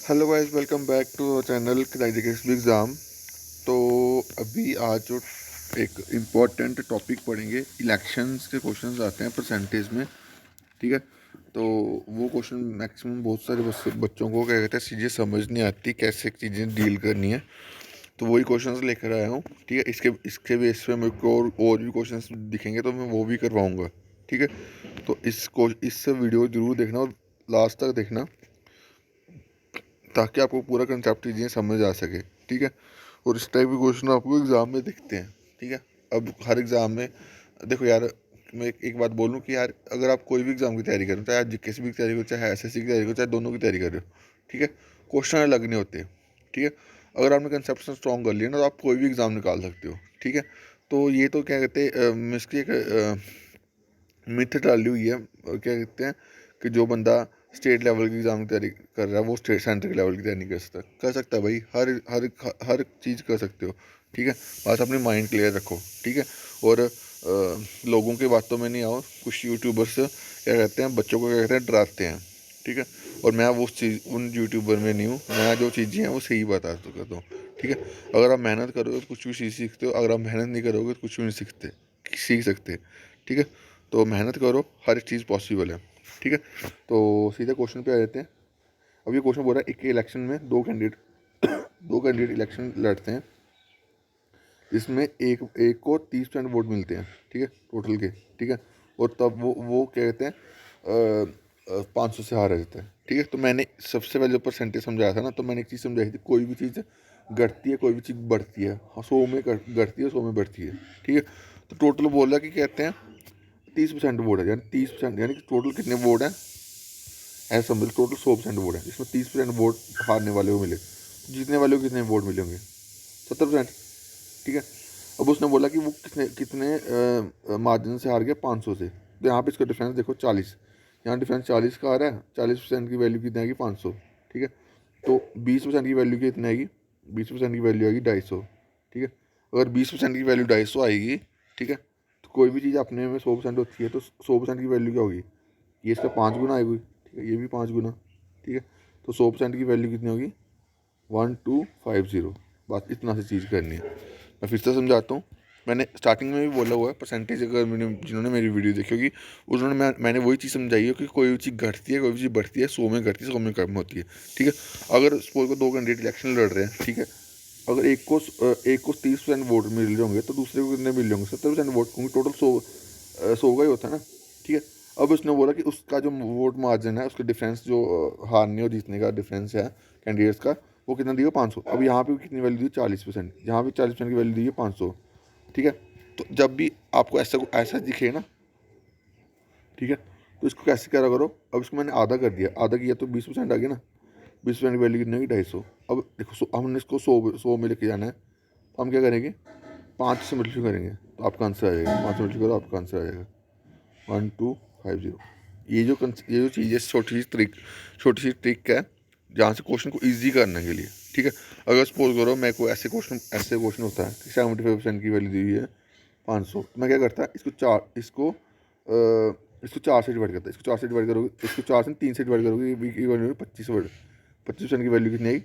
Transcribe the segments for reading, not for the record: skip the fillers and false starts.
Hello guys, welcome back to channel exam. तो अभी आज जो एक इम्पॉर्टेंट टॉपिक पढ़ेंगे, इलेक्शंस के क्वेश्चंस आते हैं परसेंटेज में। ठीक है, तो वो क्वेश्चन मैक्सिमम बहुत सारे बच्चों को क्या कहते हैं चीज़ें समझ नहीं आती, कैसे चीज़ें डील करनी है। तो वही क्वेश्चंस लेकर आया हूँ। ठीक है, इसके इसके बेस पे मेरे को और भी क्वेश्चंस दिखेंगे तो मैं वो भी करवाऊँगा। ठीक है, तो इस वीडियो ज़रूर देखना और लास्ट तक देखना, ताकि आपको पूरा कंसेप्ट चीज़ें समझ आ सके। ठीक है, और इस टाइप के क्वेश्चन आपको एग्ज़ाम में दिखते हैं। ठीक है, अब हर एग्ज़ाम में देखो यार, मैं एक बात बोलूँ कि यार, अगर आप कोई भी एग्ज़ाम की तैयारी करो, चाहे आप किसी भी की तैयारी करो, चाहे एसएससी की तैयारी करो, चाहे दोनों की तैयारी कर रहे हो, ठीक है, क्वेश्चन अलग नहीं होते। ठीक है, अगर आपने कंसेप्ट स्ट्रॉन्ग कर लिया ना, तो आप कोई भी एग्ज़ाम निकाल सकते हो। ठीक है, तो ये तो क्या कहते हैं, इसकी एक मिथ डाली हुई है, क्या कहते हैं कि जो बंदा स्टेट लेवल की एग्ज़ाम की तैयारी कर रहा है वो स्टेट सेंटर के लेवल की तैयारी नहीं कर सकता भाई। हर चीज़ कर सकते हो। ठीक है, बस अपनी माइंड क्लियर रखो। ठीक है, और लोगों की बातों में नहीं आओ। कुछ यूट्यूबर्स क्या कहते हैं, बच्चों को क्या कहते हैं, डराते हैं। ठीक है, और मैं वो उन यूट्यूबर में नहीं हूँ। मैं जो चीज़ें हैं वो सही बता सकता हूँ। ठीक है, अगर आप मेहनत करोगे तो कुछ भी चीज़ सीखते हो, अगर आप मेहनत नहीं करोगे तो कुछ भी नहीं सीख सकते। ठीक है, तो मेहनत करो, हर चीज़ पॉसिबल है। ठीक है, तो सीधे क्वेश्चन पे आ जाते हैं। अब ये क्वेश्चन बोल रहा है, एक इलेक्शन में दो कैंडिडेट इलेक्शन लड़ते हैं, जिसमें एक एक को 30% वोट मिलते हैं। ठीक है, टोटल के। ठीक है, और तब वो क्या कहते हैं, 500 से हार जाता है। ठीक है, तो मैंने सबसे पहले जो परसेंटेज समझाया था ना, तो मैंने एक चीज़ समझाई थी, कोई भी चीज़ घटती है, कोई भी चीज़ बढ़ती है। हाँ, 100 में घटती है, 100 में बढ़ती है। ठीक है, तो टोटल बोल रहा है कि कहते हैं 30% वोट है, यानी 30%, यानी कि टोटल कितने वोट हैं, ऐसा समझ, टोटल 100% वोट है, इसमें 30% वोट हारने वाले को मिले, तो जीतने वाले को कितने वोट मिलेंगे, 70%। ठीक है, अब उसने बोला कि वो कितने कितने मार्जिन से हार गया, 500 से। तो यहाँ पे इसका डिफरेंस देखो, 40। यहाँ डिफरेंस 40 का आ रहा है, 40% की वैल्यू कितनी आएगी, 500। ठीक है, तो 20% की वैल्यू कितनी आएगी, 20% की वैल्यू आएगी 250। ठीक है, अगर 20% की वैल्यू 250 आएगी, ठीक है, तो कोई भी चीज़ अपने में 100% होती है, तो 100% की वैल्यू क्या होगी, ये इसका 5 गुना आएगी। ठीक है, ये भी 5 गुना। ठीक है, तो 100% की वैल्यू कितनी होगी, 1250। बस इतना सी चीज़ करनी है। मैं फिर से समझाता हूँ। मैंने स्टार्टिंग में भी बोला हुआ है, परसेंटेज अगर जिन्होंने मेरी वीडियो देखी होगी, उन्होंने मैंने वही चीज़ समझाई है कि कोई भी चीज़ घटती है, कोई भी चीज़ बढ़ती है, 100 में घटती है, 100 में कम होती है। ठीक है, अगर सपोज को दो कैंडिडेट इलेक्शन लड़ रहे हैं, ठीक है, अगर एक को 30% वोट मिल रहे होंगे, तो दूसरे को कितने मिल रहे होंगे, 70% वोट, क्योंकि टोटल 100 का ही होता है ना। ठीक है, अब उसने बोला कि उसका जो वोट मार्जिन है, उसका डिफरेंस जो हारने और जीतने का डिफरेंस है कैंडिडेट्स का, वो कितना दिया, 500। अब यहाँ पे कितनी वैल्यू दी, 40%। यहाँ पे 40% की वैल्यू दी है 500। ठीक है, तो जब भी आपको ऐसा ऐसा दिखे ना, ठीक है, तो इसको कैसे करा करो, अब इसको मैंने आधा कर दिया, आधा किया तो 20% आ गया ना। 20% की वैल्यू कितनी होगी, 250। अब देखो, हमने इसको 100 में लेके जाना है, तो हम क्या करेंगे, 5 से मल्टीप्लाई करेंगे, तो आपका आंसर आ जाएगा। 5 से मल्टीप्लाई करो, आपका आंसर आ जाएगा 1250। ये जो चीज़ है, छोटी सी ट्रिक है, जहाँ से क्वेश्चन को ईजी करने के लिए। ठीक है, अगर सपोज करो मेरे को ऐसे क्वेश्चन होता है कि 75% की वैल्यू दी हुई है 500, तो मैं क्या करता है, इसको 4 से डिवाइड करता है। इसको 4 से डिवाइड करोगे, इसको 4 से 3 से डिवाइड करोगे, ये बनेगी 25। 25% की वैल्यू कितनी आई,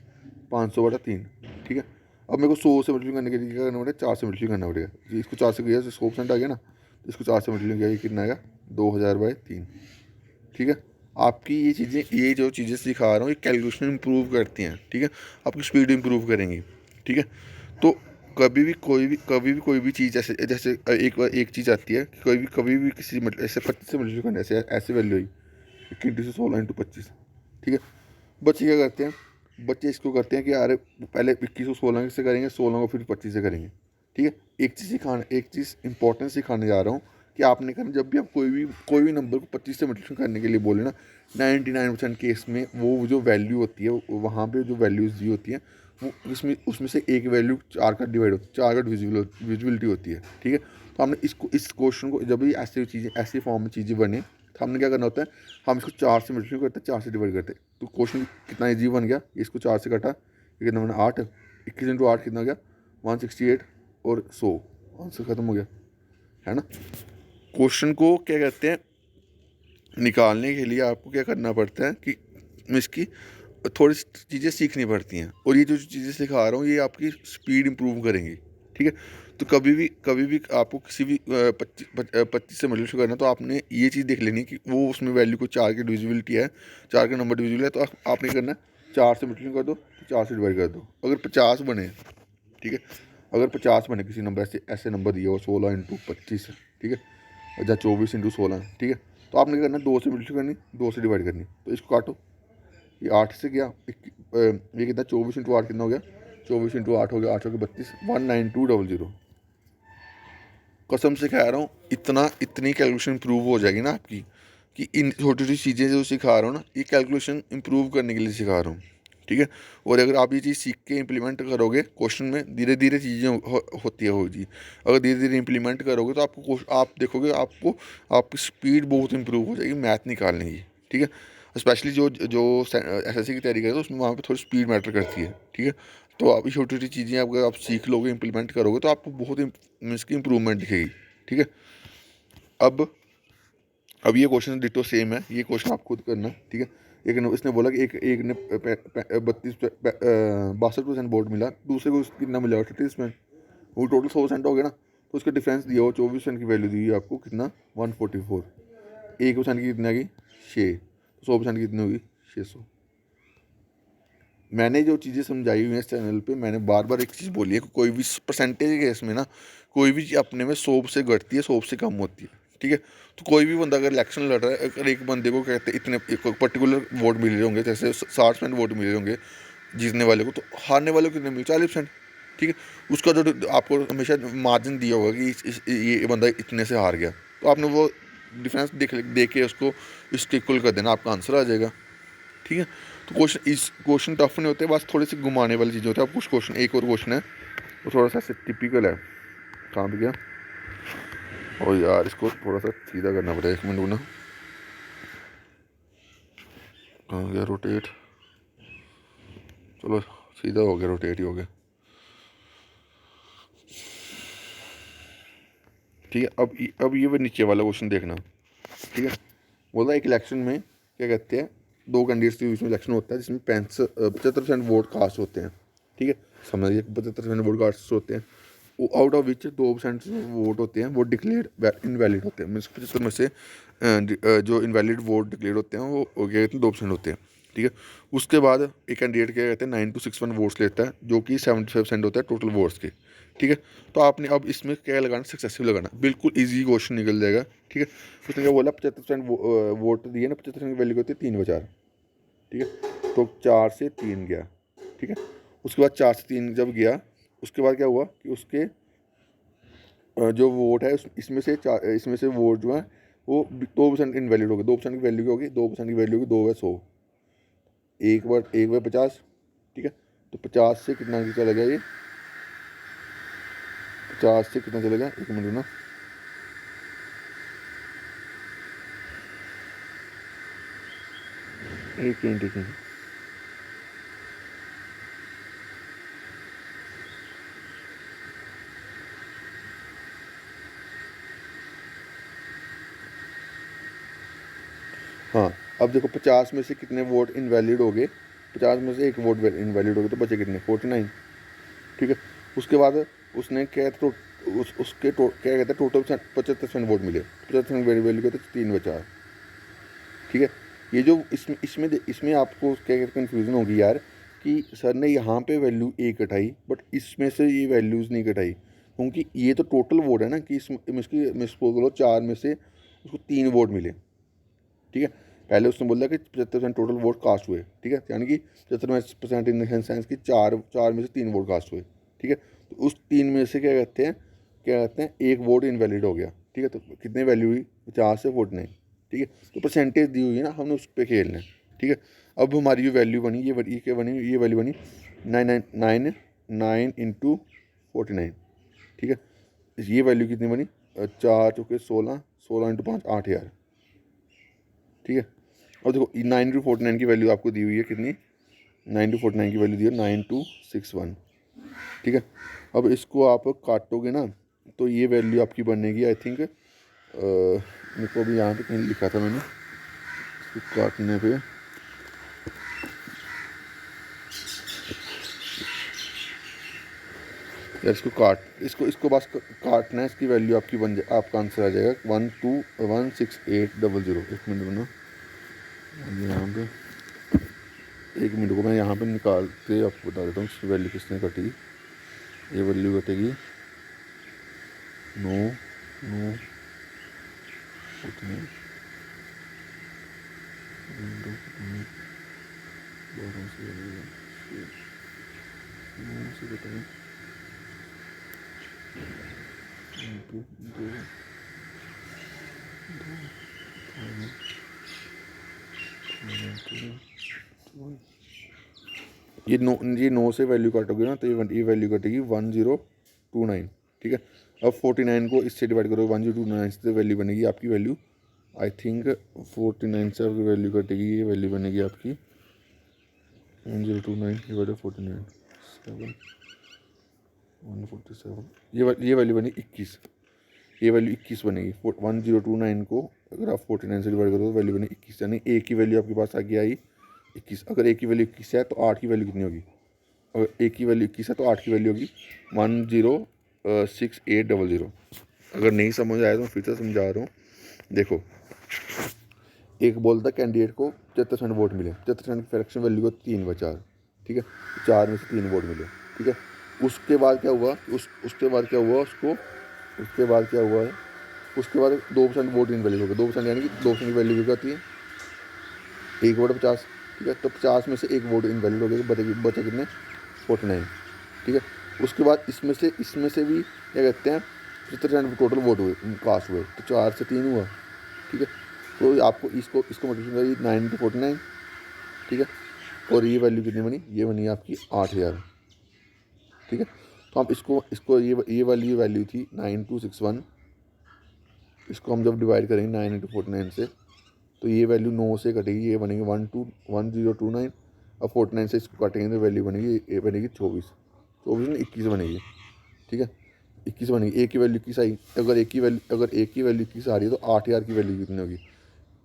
500/3। ठीक है, अब मेरे को 100 से मल्टीप्लाई करने के लिए क्या करना पड़ेगा, 4 से मल्टीप्लाई करना पड़ेगा। इसको 4 से किया तो 100% आ गया ना, तो इसको 4 से मल्टीप्लाई किया, ये कितना आएगा, 2000/3। ठीक है, आपकी ये जो चीज़ें सिखा रहा हूँ, ये कैलकुलेशन इंप्रूव करती हैं। ठीक है, आपकी स्पीड इंप्रूव करेंगी। ठीक है, तो कभी भी कोई भी चीज़ ऐसे जैसे एक चीज़ आती है, कभी भी किसी ऐसे 25 से मल्टीप्लाई करने, ऐसे ऐसे वैल्यू हुई 21 से 16 × 25। ठीक है, बच्चे क्या करते हैं, बच्चे इसको करते हैं कि यार पहले 21 को 16 से करेंगे, 16 को फिर 25 से करेंगे। ठीक है, एक चीज़ इंपॉर्टेंट सिखाने जा रहा हूँ कि आपने करना, जब भी आप कोई भी नंबर को 25 से मल्टीप्लाई करने के लिए बोले ना, 99% केस में वो जो वैल्यू होती है, वहाँ पे जो वैल्यूज़ दी होती हैं, वो उसमें से एक वैल्यू 4 का डिवाइड होती है, 4 का विजिबिलिटी होती है। ठीक है, तो हमने इस क्वेश्चन को, जब भी ऐसी फॉर्म में चीज़ें बने, तो हमने क्या करना होता है, हम इसको 4 से मल्टीप्लाई करते हैं, 4 से डिवाइड करते हैं, तो क्वेश्चन कितना ईजी बन गया। इसको 4 से काटा, ये कितना बना, 8। 21 × 8 कितना हो गया, 168, और 100। आंसर खत्म हो गया, है ना। क्वेश्चन को क्या कहते हैं, निकालने के लिए आपको क्या करना पड़ता है कि इसकी थोड़ी चीज़ें सीखनी पड़ती हैं, और ये जो चीज़ें सिखा रहा हूँ ये आपकी स्पीड इम्प्रूव करेंगी। ठीक है, तो कभी भी आपको किसी भी 25 से मल्टीप्लाई करना है तो आपने ये चीज़ देख लेनी कि वो उसमें वैल्यू को 4 की डिविजिबिलिटी है, 4 के नंबर डिविजिबल है, तो आपने करना है 4 से मल्टीप्लाई कर दो, तो 4 से डिवाइड कर दो। अगर 50 बने, ठीक है, अगर 50 बने किसी नंबर ऐसे ऐसे नंबर दिए हो 16 इंटू 25, ठीक है, या 24 इंटू 16, ठीक है, तो आपने क्या करना है 2 से मल्टीप्लाई करनी, 2 से डिवाइड करनी। तो इसको काटो, ये 8 से गया, ये कितना 24 इंटू 8 कितना हो गया, 24 इंटू 8 हो गया, 8 हो गया 32, 19200। कसम से कह रहा हूँ, इतनी कैलकुलेशन इम्प्रूव हो जाएगी ना आपकी, कि इन छोटी छोटी चीज़ें जो सिखा रहा हूँ ना, ये कैलकुलेशन इम्प्रूव करने के लिए सिखा रहा हूँ। ठीक है, और अगर आप ये चीज़ सीख के इम्प्लीमेंट करोगे क्वेश्चन में, धीरे धीरे चीज़ें होती है होगी। अगर धीरे धीरे इम्प्लीमेंट करोगे तो आप देखोगे आपको आपकी स्पीड बहुत इंप्रूव हो जाएगी मैथ निकालने की। ठीक है, स्पेशली जो जो एसएससी की तैयारी करें तो उसमें वहाँ पे थोड़ी स्पीड मैटर करती है। ठीक है, तो आप ये छोटी छोटी चीज़ें अगर आप सीख लोगे, इम्प्लीमेंट करोगे, तो आपको बहुत मीन्स की इम्प्रूवमेंट दिखेगी। ठीक है, अब अब ये क्वेश्चन डिटो सेम है, ये क्वेश्चन आप खुद करना। ठीक है, एक ने इसने बोला कि एक ने 62% वोट मिला, दूसरे को कितना मिला 38%, वो टोटल 100% हो गया ना, तो उसका डिफरेंस दिया हो 24% की वैल्यू दी है आपको कितना 144, 1% की कितनी आ गई 6, तो 100% की कितनी होगी 600। मैंने जो चीज़ें समझाई हुई हैं इस चैनल पे, मैंने बार बार एक चीज़ बोली है कि कोई भी परसेंटेज के केस में ना, कोई भी चीज़ अपने में 100 से घटती है, 100 से कम होती है। ठीक है, तो कोई भी बंदा अगर इलेक्शन लड़ रहा है, अगर एक बंदे को कहते इतने एक पर्टिकुलर वोट मिल रहे होंगे, जैसे 60% वोट मिल रहे होंगे जीतने वाले को, तो हारने वाले को कितने मिले 40%। ठीक है, उसका जो आपको हमेशा मार्जिन दिया होगा कि ये बंदा इतने से हार गया, तो आपने वो डिफरेंस देख के उसको इसके इक्वल कर देना, आपका आंसर आ जाएगा। ठीक है, तो क्वेश्चन टफ नहीं होते, बस थोड़े से घुमाने वाली चीज़ें होती है। अब कुछ क्वेश्चन, एक और क्वेश्चन है वो थोड़ा सा ऐसे टिपिकल है। कहाँ पे गया, और यार इसको थोड़ा सा सीधा करना पड़ेगा, एक मिनट ना, कहाँ गया रोटेट, चलो सीधा हो गया, रोटेट ही हो गया। ठीक है, अब ये वो नीचे वाला क्वेश्चन देखना। ठीक है, बोला एक इलेक्शन में क्या कहते हैं, दो कैंडिडेट्स के बीच में इलेक्शन होता है जिसमें 75% वोट कास्ट होते हैं। ठीक है, समझिए 75% वोट कास्ट होते हैं, वो आउट ऑफ विच 2% वोट होते हैं वो डिक्लेयर इनवैलिड होते हैं। मीन्स 75 में से जो इनवैलिड वोट डिक्लेयर होते हैं वो क्या कहते हैं 2% होते हैं। ठीक है, उसके बाद एक कैंडिडेट क्या कहते हैं 9261 वोट्स लेता है, जो कि 75% होता है टोटल वोट्स के। ठीक है, तो आपने अब इसमें क्या लगाना, सक्सेसिव लगाना, बिल्कुल ईजी क्वेश्चन निकल जाएगा। ठीक है, उसने क्या बोला 75% वोट दिए ना, 75% की वैल्यू होती है 3/4। ठीक है, तो 4 से 3 गया। ठीक है, उसके बाद 4 से 3 जब गया, उसके बाद क्या हुआ कि उसके जो वोट है इसमें से वोट जो है वो 2% इनवैलिड हो गए। 2% की वैल्यू क्या होगी, 2% की वैल्यू होगी 2/100, एक बार 50। ठीक है, तो 50 से कितना चला गया, ये 50 से कितना चला गया, एक मिनट ना, एक मिनट। हाँ, अब देखो 50 में से कितने वोट इनवैलिड हो गए, 50 में से एक वोट इनवैलिड हो गए, तो बचे कितने 49। ठीक है, उसके बाद उसने क्या तो क्या कहते हैं टोटल 75% वोट मिले, 75% वैल्यू कहते हैं 3/4। ठीक है, ये जो इसमें आपको क्या कहते हैं कन्फ्यूज़न होगी यार, कि सर ने यहाँ पे वैल्यू एक घटाई बट इसमें से ये वैल्यूज़ नहीं घटाई, क्योंकि ये तो टोटल वोट है ना, कि इसमें सपोज करो 4 में से उसको 3 वोट मिले। ठीक है, पहले उसने बोला कि 75% टोटल वोट कास्ट हुए। ठीक है, यानी कि 75% इन द सेंस कि चार में से 3 वोट कास्ट हुए। ठीक है, तो उस 3 में से क्या कहते हैं एक वोट इनवैलिड हो गया। ठीक है, तो कितनी वैल्यू हुई 50 से 49। ठीक है, तो परसेंटेज दी हुई है ना, हमने उस पर खेलना है। ठीक है, अब हमारी जो वैल्यू बनी, ये क्या बनी, ये वैल्यू बनी 999 इंटू 49। ठीक है, ये वैल्यू कितनी बनी, 4 चौके 16, 16 इंटू 5 8,000। ठीक है, और देखो 9 टू 49 की वैल्यू आपको दी हुई है कितनी, 9 टू 49 की वैल्यू दी है 9261। ठीक है, अब इसको आप काटोगे ना, तो ये वैल्यू आपकी बनेगी आई थिंक, मेरे को अभी यहाँ पे कहीं लिखा था मैंने, इसको काटने पे यार इसको इसको इसको बस काटना है, इसकी वैल्यू आपकी बन जाए, आपका आंसर आ जाएगा 1216800। एक मिनट बना यहाँ पे, एक मिनट को मैं यहाँ पे निकाल के आपको बता देता हूँ इसकी वैल्यू किसने कटेगी। ये वैल्यू कटेगी 9 9 उतने 12 से कटेंगे 2 ये 9 से वैल्यू काटोगे ना तो ये वैल्यू कटेगी 1029। ठीक है, अब 49 को इससे डिवाइड करोगे 1029 से, वैल्यू बनेगी आपकी वैल्यू आई थिंक 49 से आपकी वैल्यू कटेगी, ये वैल्यू बनेगी आपकी 1029 डिवाइड 49 7 147, ये वैल्यू बनेगी 21। ये वैल्यू 21 बनेगी। 1029 को अगर आप 49 से डिवाइड करो तो वैल्यू बनेगी 21, यानी ए की वैल्यू आपके पास आगे आई 21। अगर ए की वैल्यू 21 है तो 8 की वैल्यू कितनी होगी? अगर ए की वैल्यू 21 है तो 8 की वैल्यू होगी 106800। अगर नहीं समझ आया तो मैं फिर से समझा रहा हूँ। देखो, एक बोलता कैंडिडेट को 75% वोट मिले, 75% की फ्रैक्शन वैल्यू को 3/4। ठीक है, 4 में से 3 वोट मिले। ठीक है, उसके बाद क्या हुआ, उसके बाद क्या हुआ उसके बाद क्या हुआ है, उसके बाद 2% वोट इनवैलिड हो गया। 2% यानी कि 2% की वैल्यू क्या होती है 1/50। ठीक है, तो 50 में से एक वोट इनवैलिड हो गया, बचे कितने 49। ठीक है, उसके बाद इसमें से भी क्या कहते हैं 70% टोटल वोट हुए, कास्ट हुए, तो 4 से 3 हुआ। ठीक है, तो आपको इसको मल्टीप्लाई करिए 9 × 49। ठीक है, और ये वैल्यू कितनी बनी, ये बनी आपकी 8000। ठीक है, तो हम इसको ये वाली वैल्यू थी 9261। इसको हम जब डिवाइड करेंगे 9 × 49 से तो ये वैल्यू 9 से कटेगी, ये बनेगी 1029। अब 49 से इसको काटेंगे तो वैल्यू बनेगी, ये बनेगी 24 में 21 बनेगी। ठीक है, 21 बनेगी। ए की वैल्यू 21 आई, अगर ए की वैल्यू 21 आ रही है तो 8000 की वैल्यू कितनी होगी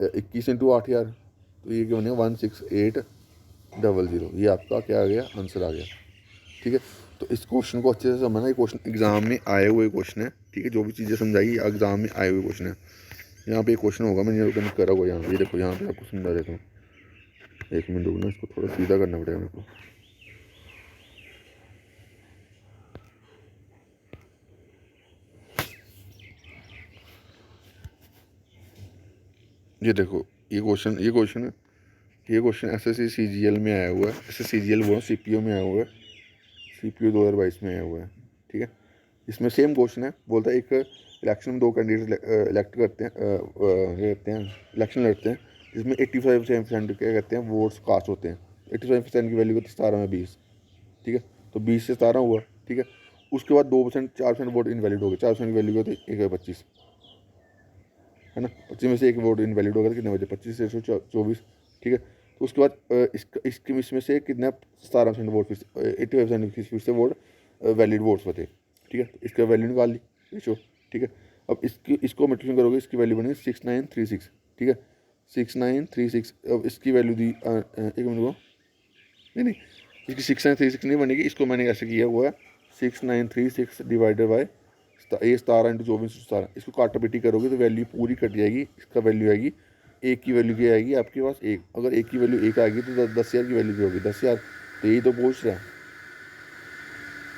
21 × 8000, तो ये क्या बनेगा 16800। ये आपका क्या आ गया, आंसर आ गया। ठीक है, तो इस क्वेश्चन को अच्छे से समझना, ये क्वेश्चन एग्जाम में आए हुए क्वेश्चन है। ठीक है, जो भी चीज़ें समझाई एग्जाम में आए हुए क्वेश्चन है। यहाँ पे एक क्वेश्चन होगा, मैंने करा हुआ यहाँ पे, ये देखो यहाँ पे आपको समझा देता हूँ। एक मिनट रुकना, इसको थोड़ा सीधा करना पड़ेगा मेरे को। ये देखो, ये क्वेश्चन SSC CGL में आया हुआ है। SSC CGL वो CPO में आया हुआ है, CPO 2022 में आया हुआ है। ठीक है, इसमें सेम क्वेश्चन है। बोलता है एक इलेक्शन में 2 कैंडिडेट इलेक्ट करते हैं, इलेक्शन लड़ते हैं, जिसमें 85% क्या कहते हैं वोट्स कास्ट होते हैं। 85% की वैल्यू होती है 17 में 20। ठीक है, तो 20 से 17 हुआ। ठीक है, उसके बाद 2% 4% वोट इनवैलिड हो गए। 4% की वैल्यू होती है 1/25, है ना। 25 में से एक वोट इनवैलिड हो गया, कितने बचे 25 से 124। ठीक है, तो उसके बाद इसमें से कितना 17% वोट, फिर 85% फिर से वोट वैलिड वोट्स बचे। ठीक है, तो इसका वैल्यू निकाल ली रेशो। ठीक है, अब इसको मल्टीप्लाई करोगे, इसकी वैल्यू बनी 6936। ठीक है, 6936। अब इसकी वैल्यू दी एक मिनट को, नहीं इसकी 6936 नहीं बनेगी। इसको मैंने ऐसे किया हुआ है 6936 डिवाइडेड बाई ये 17 × 24 17। इसको काटापिटी करोगे तो वैल्यू पूरी कट जाएगी। इसका वैल्यू आएगी, एक की वैल्यू क्या आएगी आपके पास 1। अगर एक की वैल्यू 1 आएगी तो 10,000 की वैल्यू भी होगी 10,000। तो यही तो पूछ रहा है।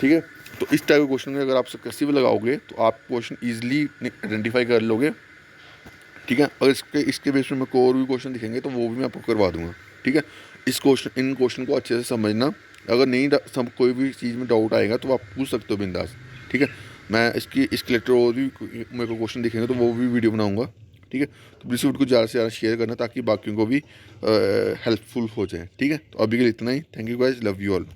ठीक है, तो इस टाइप के क्वेश्चन में अगर आप कैसे भी लगाओगे तो आप क्वेश्चन ईजिली आइडेंटिफाई कर लोगे। ठीक है, अगर इसके बेस में मेरे को और भी क्वेश्चन दिखेंगे तो वो भी मैं आपको करवा दूंगा। ठीक है, इन क्वेश्चन को अच्छे से समझना। अगर नहीं कोई भी चीज़ में डाउट आएगा तो आप पूछ सकते हो बिंदास। ठीक है, मैं इसके रिलेटेड और भी मेरे को क्वेश्चन दिखेंगे तो वो भी वीडियो बनाऊंगा। ठीक है, तो प्लीज़ वीडियो को ज़्यादा से ज़्यादा शेयर करना ताकि बाकियों को भी हेल्पफुल हो जाए। ठीक है, तो अभी के लिए इतना ही। Thank you guys, love you all.